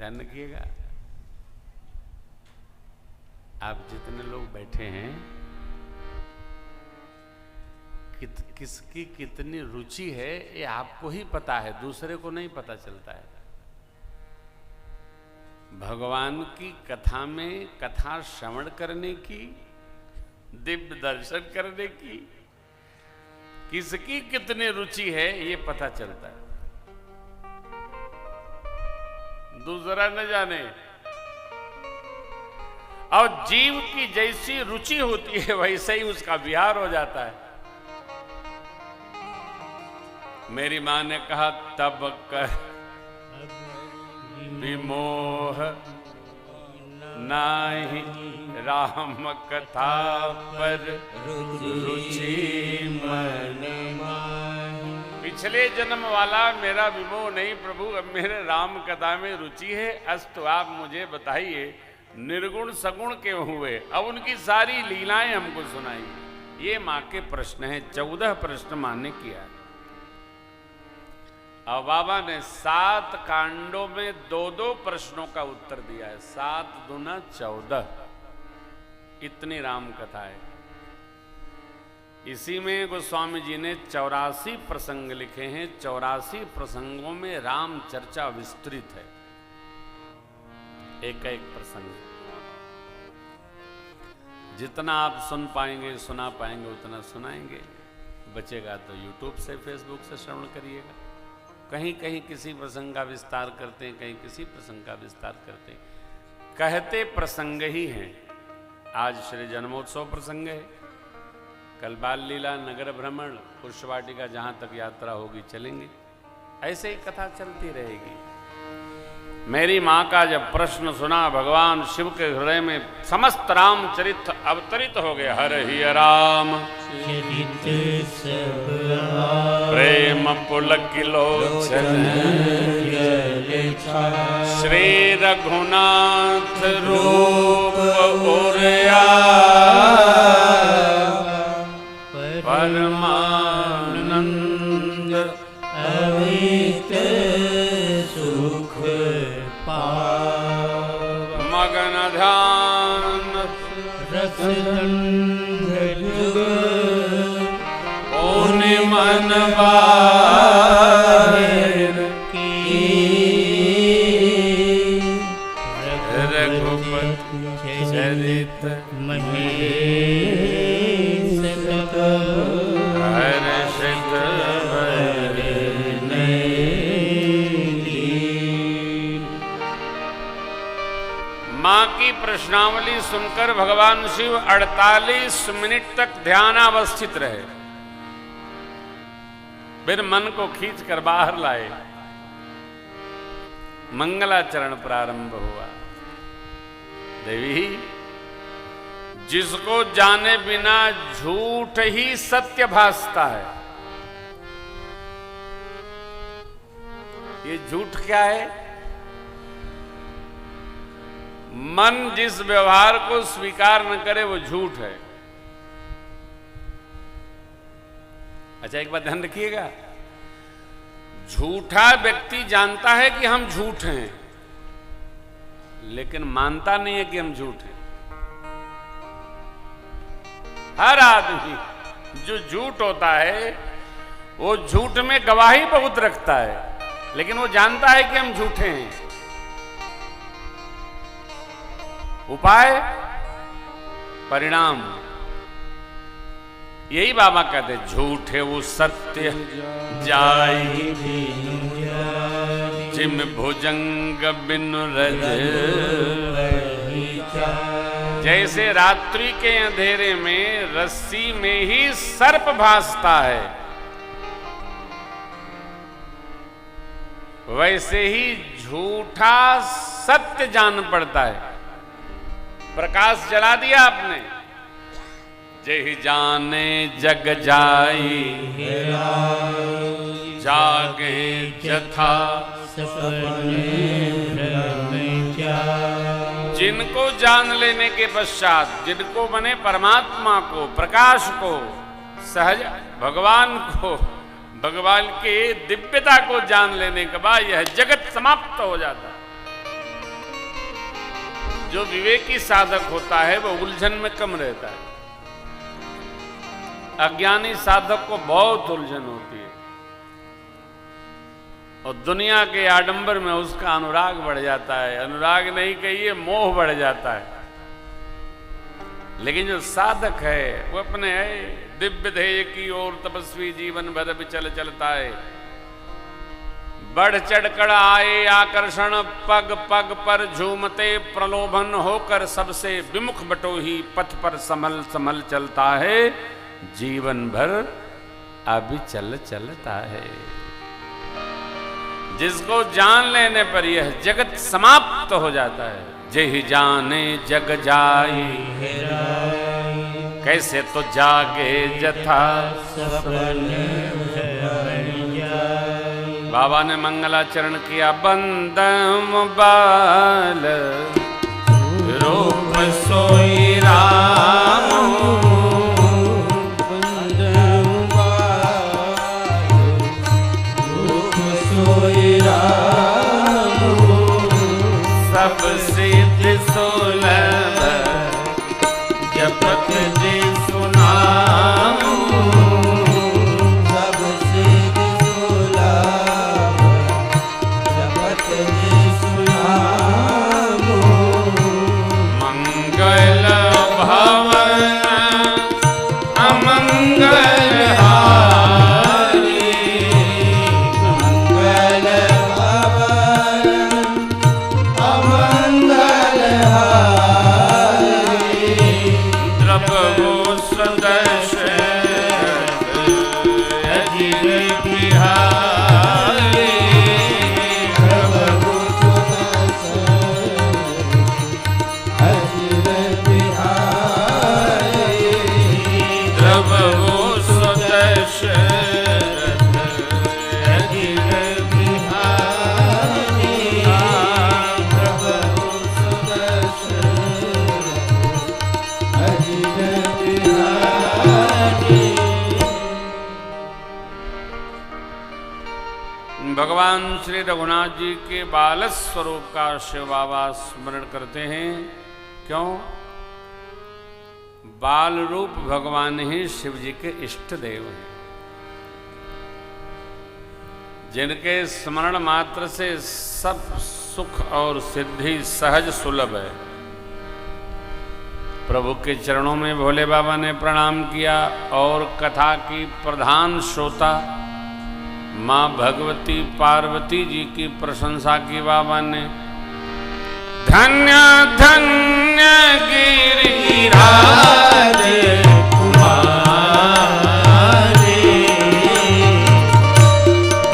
ध्यान रखिएगा, आप जितने लोग बैठे हैं, किसकी कितनी रुचि है ये आपको ही पता है, दूसरे को नहीं पता चलता है। भगवान की कथा में कथा श्रवण करने की, दिव्य दर्शन करने की किसकी कितनी रुचि है ये पता चलता है, दूसरा न जाने। और जीव की जैसी रुचि होती है वैसे ही उसका विहार हो जाता है। मेरी मां ने कहा तब कर विमोह नाही राम कथा पर रुचि मन माही। पिछले जन्म वाला मेरा विमोह नहीं प्रभु, अब मेरे राम कथा में रुचि है। अस्तु आप मुझे बताइए निर्गुण सगुण क्यों हुए, अब उनकी सारी लीलाएं हमको सुनाइए। ये मां के प्रश्न है, 14 प्रश्न मां ने किया। और बाबा ने 7 कांडों में 2-2 प्रश्नों का उत्तर दिया है। 7 दूना 14, इतनी राम कथा है। इसी में गोस्वामी जी ने 84 प्रसंग लिखे हैं। 84 प्रसंगों में राम चर्चा विस्तृत है, एक एक प्रसंग। जितना आप सुन पाएंगे सुना पाएंगे उतना सुनाएंगे, बचेगा तो यूट्यूब से फेसबुक से श्रवण करिएगा। कहीं कहीं किसी प्रसंग का विस्तार करते हैं, कहीं किसी प्रसंग का विस्तार करते हैं, कहते प्रसंग ही हैं। आज श्री जन्मोत्सव प्रसंग है, कल बाल लीला, नगर भ्रमण, पुष्पवाटिका, जहां तक यात्रा होगी चलेंगे। ऐसे ही कथा चलती रहेगी। मेरी मां का जब प्रश्न सुना, भगवान शिव के हृदय में समस्त रामचरित अवतरित हो गए। हर ही राम प्रेम पुलकिलोचन श्री रघुनाथ रूप उर्या परमानंद अमित सुख मगन ध्यान रसगंध ओनि मन बाहिर की रघुपति चरित महेश हर्षित मां की प्रश्नावली सुनकर भगवान शिव 48 मिनट तक ध्यानावस्थित रहे, फिर मन को खींच कर बाहर लाए। मंगलाचरण प्रारंभ हुआ। देवी, जिसको जाने बिना झूठ ही सत्य भासता है, ये झूठ क्या है? मन जिस व्यवहार को स्वीकार न करे वो झूठ है। अच्छा एक बात ध्यान रखिएगा, झूठा व्यक्ति जानता है कि हम झूठ हैं, लेकिन मानता नहीं है कि हम झूठ हैं। हर आदमी जो झूठ होता है वो झूठ में गवाही बहुत रखता है, लेकिन वो जानता है कि हम झूठे हैं। उपाय परिणाम, यही बाबा कहते झूठ है वो सत्य जाई जिम भुजंग बिन रज। जैसे रात्रि के अंधेरे में रस्सी में ही सर्प भासता है, वैसे ही झूठा सत्य जान पड़ता है। प्रकाश जला दिया आपने, जय जाने जग जाई जागे जथा जिनको जान लेने के पश्चात, जिनको बने परमात्मा को, प्रकाश को, सहज भगवान को, भगवान के दिव्यता को जान लेने के बाद यह जगत समाप्त हो जाता है। जो विवेकी साधक होता है वो उलझन में कम रहता है। अज्ञानी साधक को बहुत उलझन होती है और दुनिया के आडंबर में उसका अनुराग बढ़ जाता है। अनुराग नहीं कहिए, मोह बढ़ जाता है। लेकिन जो साधक है वो अपने है दिव्य ध्येय की ओर तपस्वी जीवन भर विचल चलता है। बढ़ चढ़कर आए आकर्षण, पग पग पर झूमते प्रलोभन, होकर सबसे विमुख बटोही पथ पर संभल संभल चलता है। जीवन भर अविचल चलता है। जिसको जान लेने पर यह जगत समाप्त हो जाता है। जेहि जाने जग जाई, कैसे तो जागे जथा बाबा ने मंगलाचरण किया। बंदम बाल रूप सोई राम, बंदम बाल रूप सोई राम, सब सिद्ध सुलभ जपत जी सुनाम, सब सिद्ध सुलभ जपत जी सुनाम, मंगल भवन अमंगल हारी, मंगल भवन अमंगल हारी, द्रवो सदस्य अजित बिहारी, प्रभु सुदर्शन अजित बिहारी, द्रवो सदस्य अजित बिहारी, प्रभु सुदर्शन अजित बिहारी। भगवान श्री रघुनाथ जी के बाल स्वरूप का शिव बाबा स्मरण करते हैं। क्यों? बाल रूप भगवान ही शिव जी के इष्ट देव हैं, जिनके स्मरण मात्र से सब सुख और सिद्धि सहज सुलभ है। प्रभु के चरणों में भोले बाबा ने प्रणाम किया और कथा की प्रधान श्रोता मां भगवती पार्वती जी की प्रशंसा की बाबा ने। धन्य धन्य गिरिराज कुमारी,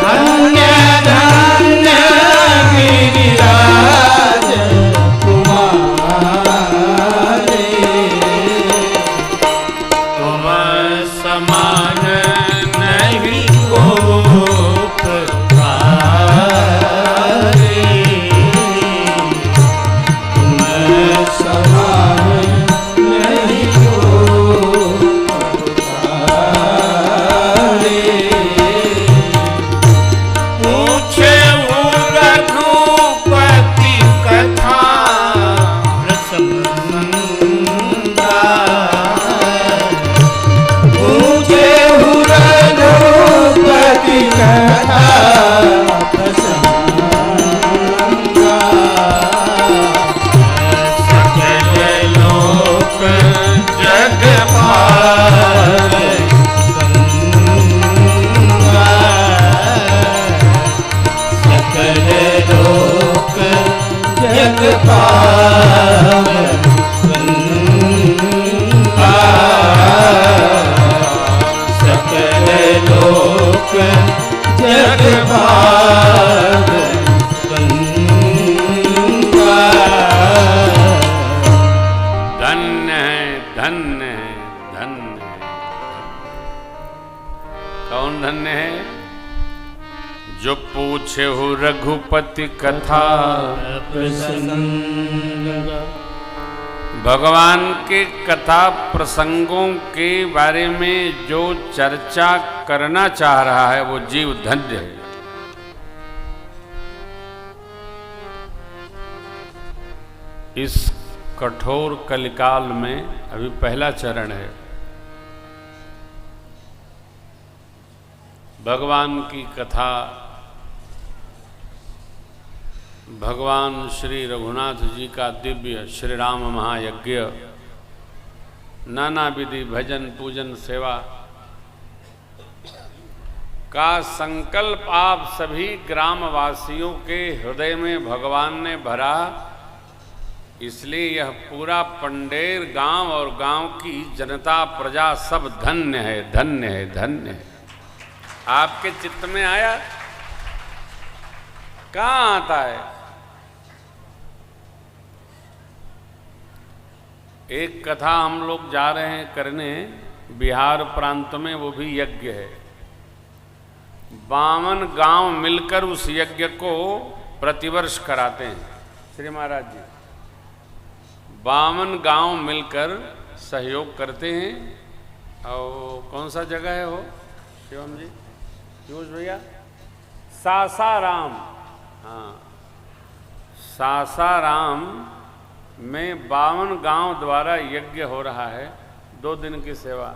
धन्य धन्य गिरिराज कुमारी, तुम समान नहीं को समान नहीं हो पुकारे। पूछे वो रघुपति कथा प्रसन्नता, पूछे रघुपति कथा प्रसन्नता, सकल लोक जग पाल, सकल लोक जग पावन, सकल लोक जग पावन, धन्य है धन्य है धन्य है। कौन धन्य है? जो पूछे हो रघुपति कथा, प्रसन्न भगवान के कथा प्रसंगों के बारे में जो चर्चा करना चाह रहा है वो जीव धन्य है। इस कठोर कलिकाल में अभी पहला चरण है। भगवान की कथा, भगवान श्री रघुनाथ जी का दिव्य श्री राम महायज्ञ, नाना विधि भजन पूजन सेवा का संकल्प आप सभी ग्रामवासियों के हृदय में भगवान ने भरा। इसलिए यह पूरा पंडेर गांव और गांव की जनता प्रजा सब धन्य है, धन्य है, धन्य है। आपके चित्त में आया? कहाँ आता है? एक कथा हम लोग जा रहे हैं करने बिहार प्रांत में, वो भी यज्ञ है। 52 गांव मिलकर उस यज्ञ को प्रतिवर्ष कराते हैं। श्री महाराज जी 52 गांव मिलकर सहयोग करते हैं। और कौन सा जगह है वो शिवम जी, पीयूष भैया? सासाराम। हाँ, सासाराम में 52 गांव द्वारा यज्ञ हो रहा है। 2 दिन की सेवा।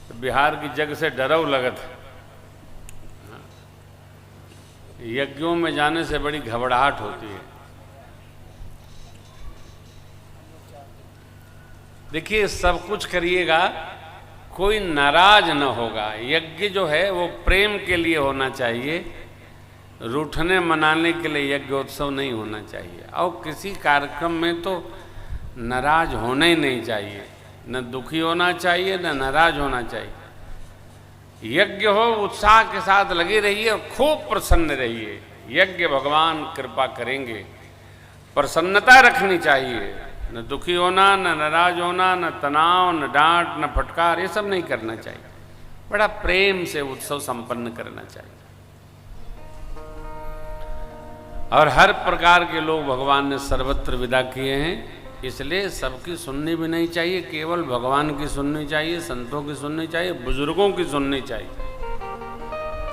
तो बिहार की जग से डरव लगत है। यज्ञों में जाने से बड़ी घबराहट होती है। देखिए, सब कुछ करिएगा, कोई नाराज न होगा। यज्ञ जो है वो प्रेम के लिए होना चाहिए, रूठने मनाने के लिए यज्ञोत्सव नहीं होना चाहिए। और किसी कार्यक्रम में तो नाराज होना ही नहीं चाहिए, न दुखी होना चाहिए, न नाराज होना चाहिए। यज्ञ हो, उत्साह के साथ लगे रहिए और खूब प्रसन्न रहिए। यज्ञ भगवान कृपा करेंगे। प्रसन्नता रखनी चाहिए, न दुखी होना, न नाराज होना, न तनाव, न डांट, न फटकार, ये सब नहीं करना चाहिए। बड़ा प्रेम से उत्सव संपन्न करना चाहिए। और हर प्रकार के लोग भगवान ने सर्वत्र विदा किए हैं, इसलिए सबकी सुननी भी नहीं चाहिए। केवल भगवान की सुननी चाहिए, संतों की सुननी चाहिए, बुजुर्गों की सुननी चाहिए।